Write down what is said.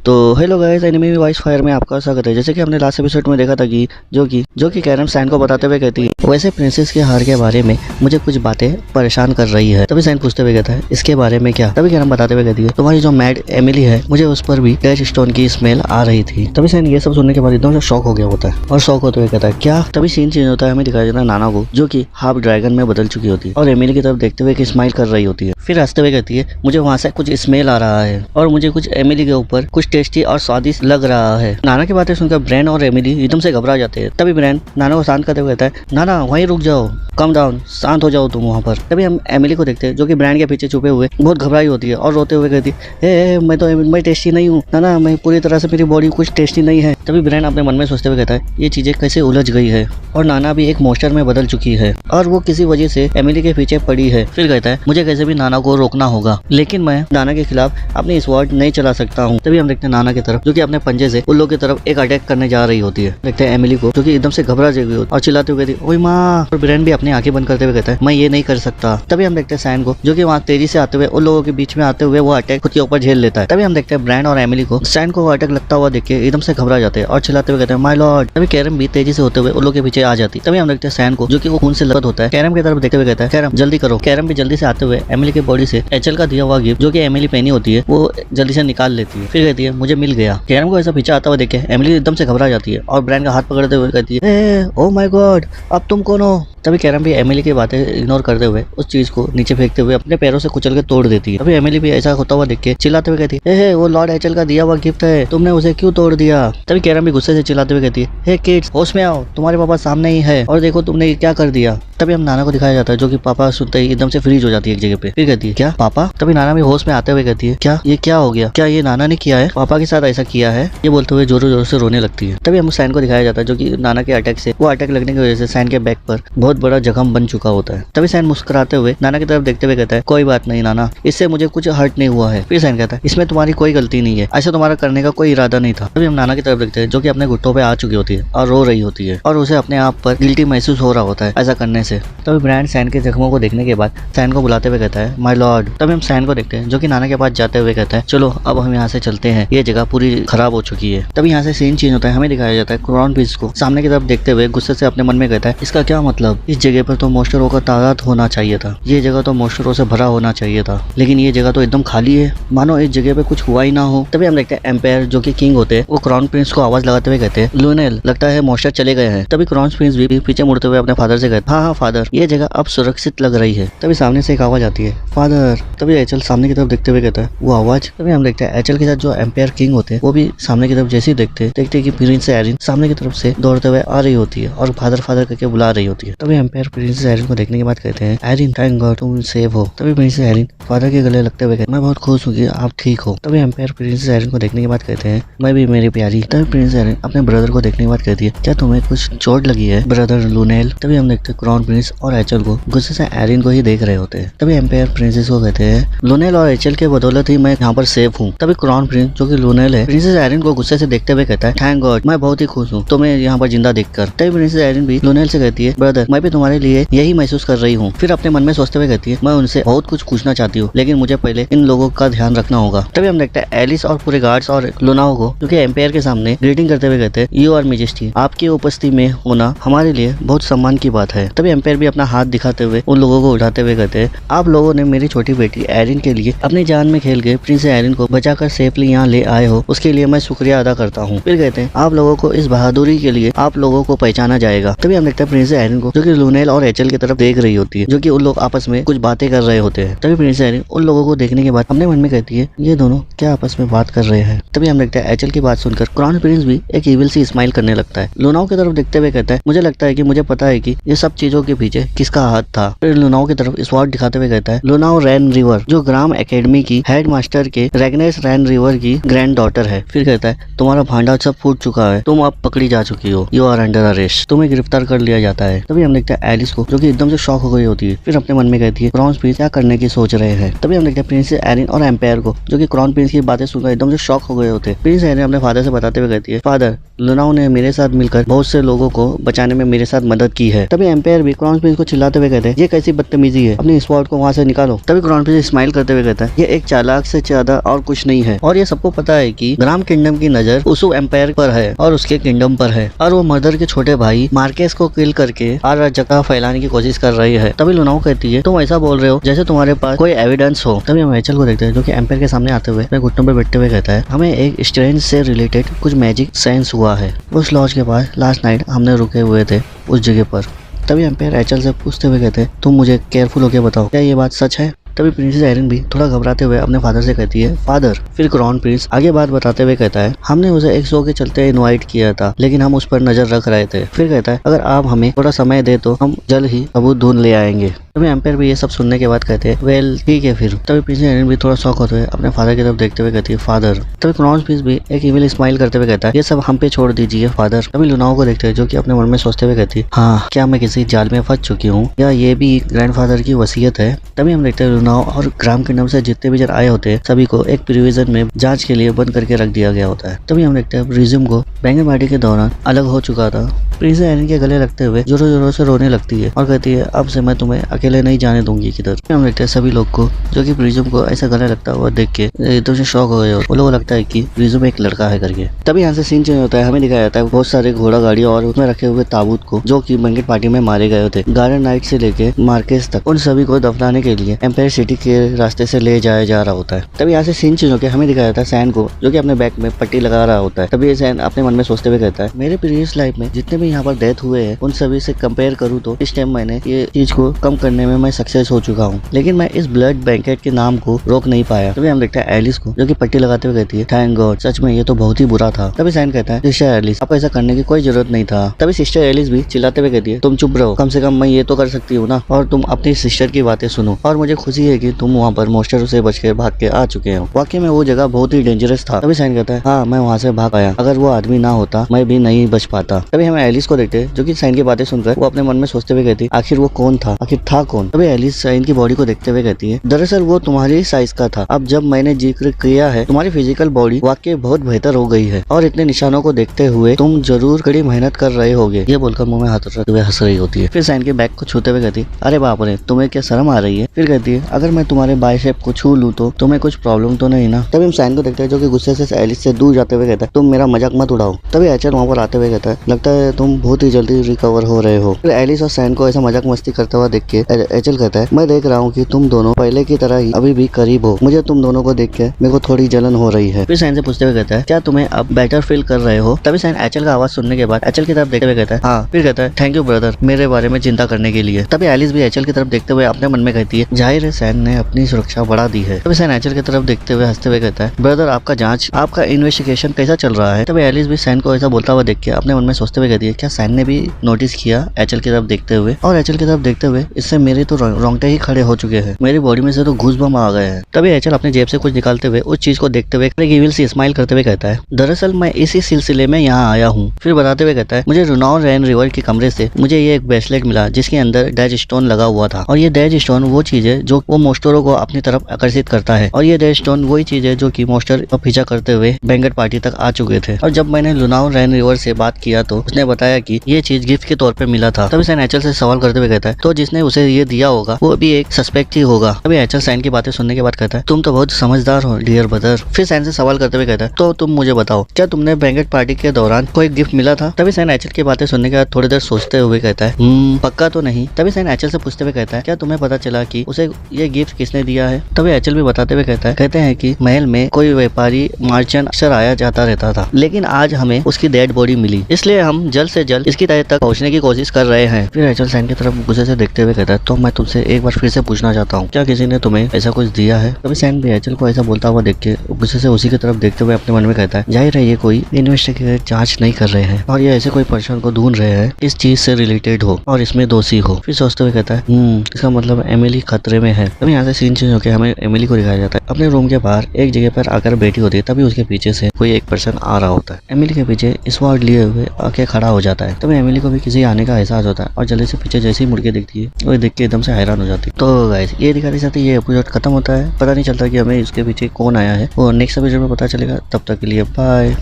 तो hello guys, enemy voice fire में आपका स्वागत है। जैसे कि हमने लास्ट एपिसोड में देखा था कि जो कि कैरम सैन को बताते हुए कहती है वैसे प्रिंसेस के हार के बारे में मुझे कुछ बातें परेशान कर रही है। तभी सैन पूछते हुए कहता है इसके बारे में क्या। तभी कैरम बताते हुए कहती है तुम्हारी जो मैड एमिली है मुझे उस पर भी डैश स्टोन की स्मेल आ रही थी। तभी सैन ये सब सुनने के बाद एकदम से शॉक हो गया होता है और शॉक होते हुए कहता है क्या। तभी सीन चेंज होता है, हमें दिखाया जाता है नाना को जो कि हाफ ड्रैगन में बदल चुकी होती है और एमिली की तरफ देखते हुए स्माइल कर रही होती है। फिर हंसते हुए कहती है मुझे वहाँ से कुछ स्मेल आ रहा है और मुझे कुछ एमिली के ऊपर कुछ टेस्टी और स्वादिष्ट लग रहा है। नाना की बातें सुनकर ब्रैन और एमिली एकदम से घबरा जाते हैं। तभी ब्रैन नाना को शांत करते हुए कहता है नाना वहीं रुक जाओ, कम डाउन, शांत हो जाओ तुम वहाँ पर। तभी हम एमिली को देखते हैं जो कि ब्रैन के पीछे छुपे हुए बहुत घबराई होती है और रोते हुए कहती है मैं टेस्टी नहीं हूँ नाना, मैं पूरी तरह से मेरी बॉडी कुछ टेस्टी नहीं है। तभी ब्रैन अपने मन में सोचते हुए कहता है ये चीजें कैसे उलझ गई है और नाना भी एक मॉन्स्टर में बदल चुकी है और वो किसी वजह से एमिली के पीछे पड़ी है। फिर कहता है मुझे कैसे भी नाना को रोकना होगा, लेकिन मैं नाना के खिलाफ अपनी स्वॉर्ड नहीं चला सकता हूँ। तभी हम देखते हैं नाना की तरफ जो कि अपने पंजे से उन लोगों की तरफ एक अटैक करने जा रही होती है। देखते हैं एमिली को जो कि एकदम से घबरा गई होती है और चिल्लाते हुए कहती ओए माँ। और ब्रैन भी अपनी आंखें बंद करते हुए कहता है मैं ये नहीं कर सकता। तभी हम देखते हैं सैन को जो कि वहाँ तेजी से आते हुए उन लोगों के बीच में आते हुए वो अटैक खुद के ऊपर झेल लेता है। तभी हम देखते हैं ब्रैन और एमिली को सैन को वो अटैक लगता हुआ देख के एकदम से घबरा जाते हैं और चिल्लाते हुए कहते हैं माय लॉर्ड। तभी कैरम भी तेजी से होते हुए उन लोगों के पीछे आ जाती। तभी हम देखते हैं सैन को जो कि वो खून से लथपथ होता है कैरम की तरफ देखते हुए कहता है कैरम जल्दी करो। कैरम भी जल्दी से आते हुए एमिली की बॉडी से एचएल का दिया हुआ गिफ्ट जो कि एमिली पहनी होती है वो जल्दी से निकाल लेती है। फिर कहती है मुझे मिल गया। कैरम को ऐसा पीछे आता हुआ देख के एमिली एकदम से घबरा जाती है और ब्रैन का हाथ पकड़ते हुए कहती है ओ माय गॉड अब तुम कौन हो। तभी कैरम भी एमिली की बातें इग्नोर करते हुए उस चीज को नीचे फेंकते हुए अपने पैरों से कुचल के तोड़ देती है। तभी एमिली भी ऐसा होता हुआ देख के चिल्लाते हुए कहती है वो लॉर्ड एचएल का दिया हुआ गिफ्ट है, तुमने उसे क्यों तोड़ दिया। तभी कैरम भी गुस्से से चिल्लाते हुए कहती है हे किड्स होश में आओ, तुम्हारे पापा सामने ही है और देखो तुमने ये क्या कर दिया। तभी हम नाना को दिखाया जाता है जो कि पापा सुनते ही एकदम से फ्रीज हो जाती है एक जगह पे। फिर कहती है क्या पापा। तभी नाना भी होश में आते हुए कहती है क्या ये क्या हो गया, क्या ये नाना ने किया है, पापा के साथ ऐसा किया है। ये बोलते हुए जोरों जोरों से रोने लगती है। तभी हम सैन को दिखाया जाता है जो कि नाना के अटैक से वो अटैक लगने की वजह से सैन के बैक पर बहुत बड़ा जख्म बन चुका होता है। तभी सैन मुस्कुराते हुए नाना की तरफ देखते हुए कहता है कोई बात नहीं नाना, इससे मुझे कुछ हर्ट नहीं हुआ है। फिर सैन कहता है इसमें तुम्हारी कोई गलती नहीं है, ऐसा तुम्हारा करने का कोई इरादा नहीं था। तभी हम नाना की तरफ देखते हैं जो कि अपने घुटनों पे आ चुकी होती है और रो रही होती है और उसे अपने आप पर गिल्टी महसूस हो रहा होता है ऐसा करने से। तभी ब्रैंड सैन के जख्मों को देखने के बाद सैन को बुलाते हुए कहता है माय लॉर्ड। तभी हम सैन को देखते हैं जो कि नाना के पास जाते हुए कहता है चलो अब हम यहाँ से चलते हैं, ये जगह पूरी खराब हो चुकी है। तभी यहाँ से सीन चेंज होता है, हमें दिखाया जाता है क्राउन प्रिंस को सामने की तरफ देखते हुए गुस्से से अपने मन में कहता है इसका क्या मतलब, इस जगह पर तो मॉन्स्टरों का तादाद होना चाहिए था, ये जगह तो मॉन्स्टरों से भरा होना चाहिए था, लेकिन ये जगह तो एकदम खाली है, मानो इस जगह पे कुछ हुआ ही ना हो। तभी हम देखते हैं एम्पायर जो कि किंग होते हैं वो क्राउन प्रिंस को आवाज लगाते हुए कहते हैं लूनेल लगता है मॉन्स्टर चले गए हैं। तभी क्राउन प्रिंस भी पीछे मुड़ते हुए अपने फादर से कहते हाँ फादर ये जगह अब सुरक्षित लग रही है। तभी सामने से एक आवाज आती है फादर। तभी एचएल सामने की तरफ देखते हुए कहता है वो आवाज। तभी हम देखते हैं एचएल के साथ जो एम्पायर किंग होते हैं वो भी सामने की तरफ जैसे ही देखते हैं कि प्रिंस एरिन सामने की तरफ से दौड़ते हुए आ रही होती है और फादर फादर करके बुला रही होती है। तभी एम्पायर प्रिंस एरिन को देखने के बाद कहते हैं एरिन थैंक गॉड तुम सेव हो। तभी प्रिंस एरिन फादर के गले लगते हुए कहते मैं बहुत खुश हूँ कि आप ठीक हो। तभी एम्पायर प्रिंस एरिन को देखने के बाद कहते हैं मैं भी मेरी प्यारी। तभी प्रिंस एरिन अपने ब्रदर को देखने के बाद कहती है क्या तुम्हें कुछ चोट लगी है ब्रदर लूनेल। तभी हम देखते हैं क्राउन प्रिंस और एचएल को गुस्से से एरिन को ही देख रहे होते हैं। तभी एम्पायर प्रिंसेस को कहते हैं लूनेल और एचएल के बदौलत ही मैं यहाँ पर सेफ हूँ। तभी क्राउन प्रिंस जो कि लूनेल है प्रिंसेस एरिन को गुस्से से देखते हुए कहता है थैंक गॉड मैं बहुत ही खुश हूँ तुम्हें यहाँ पर जिंदा देखकर। तभी प्रिंसेस एरिन भी लूनेल से कहती है ब्रदर मैं भी तुम्हारे लिए यही महसूस कर रही हूँ। फिर अपने मन में सोचते हुए कहती है मैं उनसे बहुत कुछ पूछना चाहती हूँ लेकिन मुझे पहले इन लोगों का ध्यान रखना होगा। तभी हम देखते हैं एलिस और पूरे गार्ड्स और लुनाओ को जो कि एम्पायर के सामने ग्रीटिंग करते हुए कहते हैं यू आर मेजेस्टी, आपकी उपस्थिति में होना हमारे लिए बहुत सम्मान की बात है। तभी एम्पायर भी अपना हाथ दिखाते हुए उन लोगों को उठाते हुए कहते हैं आप लोगों ने मेरी छोटी बेटी एरिन के लिए अपनी जान में खेल के प्रिंस एरिन को बचाकर सेफली यहाँ ले आए हो, उसके लिए मैं शुक्रिया अदा करता हूँ। फिर कहते हैं आप लोगों को इस बहादुरी के लिए आप लोगों को पहचाना जाएगा। तभी हम देखते हैं प्रिंस एरिन को जो कि लूनेल और एचएल की तरफ देख रही होती है जो कि उन लोग आपस में कुछ बातें कर रहे होते हैं। तभी प्रिंस एरिन उन लोगों को देखने के बाद अपने मन में कहती है ये दोनों क्या आपस में बात कर रहे हैं। तभी हम देखते हैं एचएल की बात सुनकर क्राउन प्रिंस भी एक इविल सी स्माइल करने लगता है। लुनाओ की तरफ देखते हुए कहता है मुझे लगता है कि मुझे पता है कि ये सब चीजों के पीछे किसका हाथ था। फिर लुनाओ की तरफ स्वॉर्ड दिखाते हुए कहता है लुनाओ रैन रिवर जो ग्राम एकेडमी की हेड मास्टर के रैग्नेस रैन रिवर की ग्रैंड डॉटर है। फिर कहता है तुम्हारा भांडा सब फूट चुका है, तुम अब पकड़ी जा चुकी हो, यू आर अंडर अरेस्ट, तुम्हें गिरफ्तार कर लिया जाता है। तभी हम देखते हैं एलिस को जो कि एकदम से शॉक हो गई होती है। फिर अपने मन में कहती है क्राउन प्रिंस क्या करने की सोच रहे हैं। तभी हम देखते हैं प्रिंस एरिन और एम्पायर को जो कि क्राउन प्रिंस की बातें सुनकर एकदम से शॉक हो गए होते हैं। प्रिंस एरिन अपने फादर से बताते हुए कहती है फादर लुनाओ ने मेरे साथ मिलकर बहुत से लोगों को बचाने में मेरे साथ मदद की है। तभी एम्पायर भी क्राउन प्रिंस को चिल्लाते हुए कहते हैं ये कैसी बदतमीजी है, अपनी स्वॉर्ड को वहाँ से निकालो चलो। तभी क्राउन प्रिंस स्माइल करते हुए कहता है ये एक चालाक से ज्यादा और कुछ नहीं है और ये सबको पता है कि ग्राम किंगडम की नजर उसु एम्पायर पर है और उसके किंगडम पर है और वो मदर के छोटे भाई मार्केस को किल करके अराजकता फैलाने की कोशिश कर रही है। तभी लुनाओ कहती है तुम ऐसा बोल रहे हो जैसे तुम्हारे पास कोई एविडेंस हो। तभी हम एचल को देखते हैं जो कि एम्पायर के सामने आते हुए अपने घुटनों पर बैठते हुए कहता है हमें एक स्ट्रेंज से रिलेटेड कुछ मैजिक सेंस हुआ है उस लॉज के पास लास्ट नाइट हमने रुके हुए थे उस जगह पर। तभी एम्पायर एचल से पूछते हुए कहते हैं तुम मुझे केयरफुल होकर बताओ क्या ये बात सच है। तभी प्रिंसेस एरिन भी थोड़ा घबराते हुए अपने फादर से कहती है फादर। फिर क्राउन प्रिंस आगे बात बताते हुए कहता है हमने उसे एक शो के चलते इनवाइट किया था लेकिन हम उस पर नजर रख रहे थे। फिर कहता है अगर आप हमें थोड़ा समय दे तो हम जल्द ही सबूत ढूंढ ले आएंगे। तभी एम्पायर भी ये सब सुनने के बाद कहते हैं वेल ठीक है फिर। तभी प्रिंसेस एरिन भी थोड़ा शॉक होते हुए अपने फादर की तरफ देखते हुए कहती है फादर। तभी क्राउन प्रिंस भी एक इविल स्माइल करते हुए कहता है ये सब हम पे छोड़ दीजिए फादर। तभी लुनाओ को देखते हैं जो कि अपने मन में सोचते हुए कहती है हाँ क्या मैं किसी जाल में फंस चुकी हूँ या ये भी ग्रैंडफादर की वसीयत है। तभी हम देखते हैं लुनाओ और ग्राम किंगडम से जितने भी जन आए होते हैं सभी को एक प्रिविजन में जांच के लिए बंद करके रख दिया गया होता है। तभी हम देखते हैं रिज्यूम को बैंगन पार्टी के दौरान अलग हो चुका था। प्रिंसेस एरिन के गले लगते हुए जोरों जोरों से रोने लगती है और कहती है अब से मैं तुम्हें अकेले नहीं जाने दूंगी किधर। हम देखते हैं सभी लोग को जो कि प्रिज्म को ऐसा गला लगता हुआ देख के एकदम से शॉक हो गए और वो लोगों को लगता है कि प्रिज्म एक लड़का है करके। तभी यहाँ से सीन चेंज होता है हमें दिखाया जाता है बहुत सारे घोड़ा गाड़ी और उसमें रखे हुए ताबूत को जो कि बैंगन पार्टी में मारे गए थे। गार्डन नाइट से लेके मार्केस तक उन सभी को दफनाने के लिए एम्पायर सिटी के रास्ते से ले जाया जा रहा होता है। तभी यहाँ से सीन चेंज होकर हमें दिखाया जाता है सैन को जो कि अपने बैक में पट्टी लगा रहा होता है। तभी सैन अपने मन में सोचते हुए कहता है मेरे प्रीवियस लाइफ में जितने भी यहाँ पर डेथ हुए हैं उन सभी से कंपेयर करूँ तो इस टाइम मैंने ये चीज को कम करने में मैं सक्सेस हो चुका हूँ लेकिन मैं इस ब्लड बैंकेट के नाम को रोक नहीं पाया। तभी हम देखते हैं एलिस को जो कि पट्टी लगाते हुए कहती है थैंक गॉड सच में ये तो बहुत ही बुरा था। तभी सैन कहता है सिस्टर एलिस आपको ऐसा करने की कोई जरूरत नहीं था। तभी सिस्टर एलिस भी चिल्लाते हुए कहती है तुम चुप रहो कम से कम मैं ये तो कर सकती हूँ ना और तुम अपनी सिस्टर की बातें सुनो और मुझे खुशी है कि तुम वहाँ पर मोस्टर से बच के भाग के आ चुके हो। वाकई में वो जगह बहुत ही डेंजरस था। तभी सैन कहता है हाँ मैं वहाँ से भाग आया अगर वो आदमी ना होता मैं भी नहीं बच पाता। तभी हमें एलिस को देखते हैं जो कि सैन की बातें सुनकर वो अपने मन में सोचते हुए कहती आखिर वो कौन था आखिर था कौन। तभी एलिस सैन की बॉडी को देखते हुए कहती है दरअसल वो तुम्हारी साइज का था अब जब मैंने जिक्र किया है तुम्हारी फिजिकल बॉडी वाकई बहुत बेहतर हो गई है और इतने निशानों को देखते हुए तुम जरूर कड़ी मेहनत कर रहे होगे। ये बोलकर मुंह में हाथ रखते हुए हंस रही होती है। फिर सैन के बैक को छूते हुए कहती अरे बाप रे तुम्हें क्या शर्म आ रही है। फिर कहती है अगर मैं तुम्हारे बाइसेप को छू लूं तो तुम्हें कुछ प्रॉब्लम तो नहीं ना। तभी हम सैन को देखते हैं जो कि गुस्से से एलिस से दूर जाते हुए कहता है तुम मेरा मजाक मत उड़ाओ। तभी एचल वहाँ पर आते हुए कहता है लगता है तुम बहुत ही जल्दी रिकवर हो रहे हो। फिर एलिस और सैन को ऐसा मजाक मस्ती करता हुआ देख के एचल कहता है मैं देख रहा हूँ कि तुम दोनों पहले की तरह ही अभी भी करीब हो। मुझे तुम दोनों को देख के मेरे को थोड़ी जलन हो रही है। फिर सैन से पूछते हुए कहता है क्या तुम्हें अब बेटर फील कर रहे हो। तभी सैन एचल का आवाज सुनने के बाद एचल की तरफ देखते हुए कहता है हाँ। फिर कहता है थैंक यू ब्रदर मेरे बारे में चिंता करने के लिए। तभी एलिस भी एचल की तरफ देखते हुए अपने मन में कहती है जाहिर है सैन ने अपनी सुरक्षा बढ़ा दी है। तभी सैन एचल की तरफ देखते हुए हंसते हुए कहता है ब्रदर आपका जांच आपका इन्वेस्टिगेशन कैसा चल रहा है। तभी एलिस भी सैन को ऐसा बोलता हुआ देख के अपने मन में सोचते हुए कहती है क्या सैन ने भी नोटिस किया एचल की तरफ देखते हुए। और एचल की तरफ देखते हुए इससे मेरे तो रोंगटे ही खड़े हो चुके हैं मेरी बॉडी में से तो घूसबम आ गए हैं। तभी एचल अपने जेब से कुछ निकालते हुए उस चीज को देखते हुए एक इविल सी स्माइल करते हुए कहता है दरअसल मैं इसी सिलसिले में यहाँ आया हूँ। फिर बताते हुए कहता है मुझे रुनाओ रैन रिवर के कमरे से मुझे ये एक ब्रेसलेट मिला जिसके अंदर डेज स्टोन लगा हुआ था और ये डेज स्टोन वो चीज है जो वो मोस्टरों को अपनी तरफ आकर्षित करता है और ये डेज स्टोन वही चीज है जो कि मोस्टर को पीछा करते हुए बैंगन पार्टी तक आ चुके थे। और जब मैंने लुनाओ रैन रिवर से बात किया तो उसने बताया कि ये चीज गिफ्ट के तौर पे मिला था। तभी सैन एचल से सवाल करते हुए कहता है तो जिसने उसे ये दिया होगा वो भी एक सस्पेक्ट ही होगा। तभी एचल सैन की बातें सुनने के बाद कहता है तुम तो बहुत समझदार हो डियर ब्रदर। फिर सैन से सवाल करते हुए कहता है तो तुम मुझे बताओ क्या तुमने बैंगन पार्टी के दौरान कोई गिफ्ट मिला था। तभी सैन एचल की बातें सुनने के बाद थोड़ी देर सोचते हुए कहता है पक्का तो नहीं। तभी सैन एचल से पूछते हुए कहता है क्या तुम्हें पता चला कि उसे ये गिफ्ट किसने दिया है। तभी एचल भी बताते हुए कहते हैं कि महल में कोई व्यापारी मार्चेंट अक्सर आया जाता रहता था लेकिन आज हमें उसकी डेड बॉडी मिली इसलिए हम जल्द से जल्द इसकी तह तक पहुंचने की कोशिश कर रहे हैं। फिर एचल सैन की तरफ गुस्से से देखते हुए कहता है तो मैं तुमसे एक बार फिर से पूछना चाहता हूँ क्या किसी ने तुम्हें ऐसा कुछ दिया है। तभी सैन भी एचल को ऐसा बोलता हुआ देख के गुस्से से उसी की तरफ देखते हुए अपने मन में कहता है जाहिर है ये कोई इन्वेस्टिगेट जांच नहीं कर रहे हैं और ये ऐसे कोई पर्सन को ढूंढ रहे हैं इस चीज से रिलेटेड हो और इसमें दोषी हो। फिर सोचते हुए कहता है इसका मतलब एमिली खतरे में है। तभी यहाँ से सीन चेंज होकर हमें एमिली को दिखाया जाता है अपने रूम के बाहर एक जगह पर आकर बैठी होती है। तभी उसके पीछे से कोई एक पर्सन आ रहा होता है। एमिली के पीछे स्वॉर्ड लिए हुए आके खड़ा हो जाता है। तभी एमिली को भी किसी आने का एहसास होता है और जल्दी से पीछे जैसे ही मुड़ के देखती है वो देख के एकदम से हैरान हो जाती है। तो गाइस ये दिखाते साथ ये एपिसोड खत्म होता है। पता नहीं चलता कि हमें इसके पीछे कौन आया है वो नेक्स्ट एपिसोड में पता चलेगा। तब तक के लिए बाय।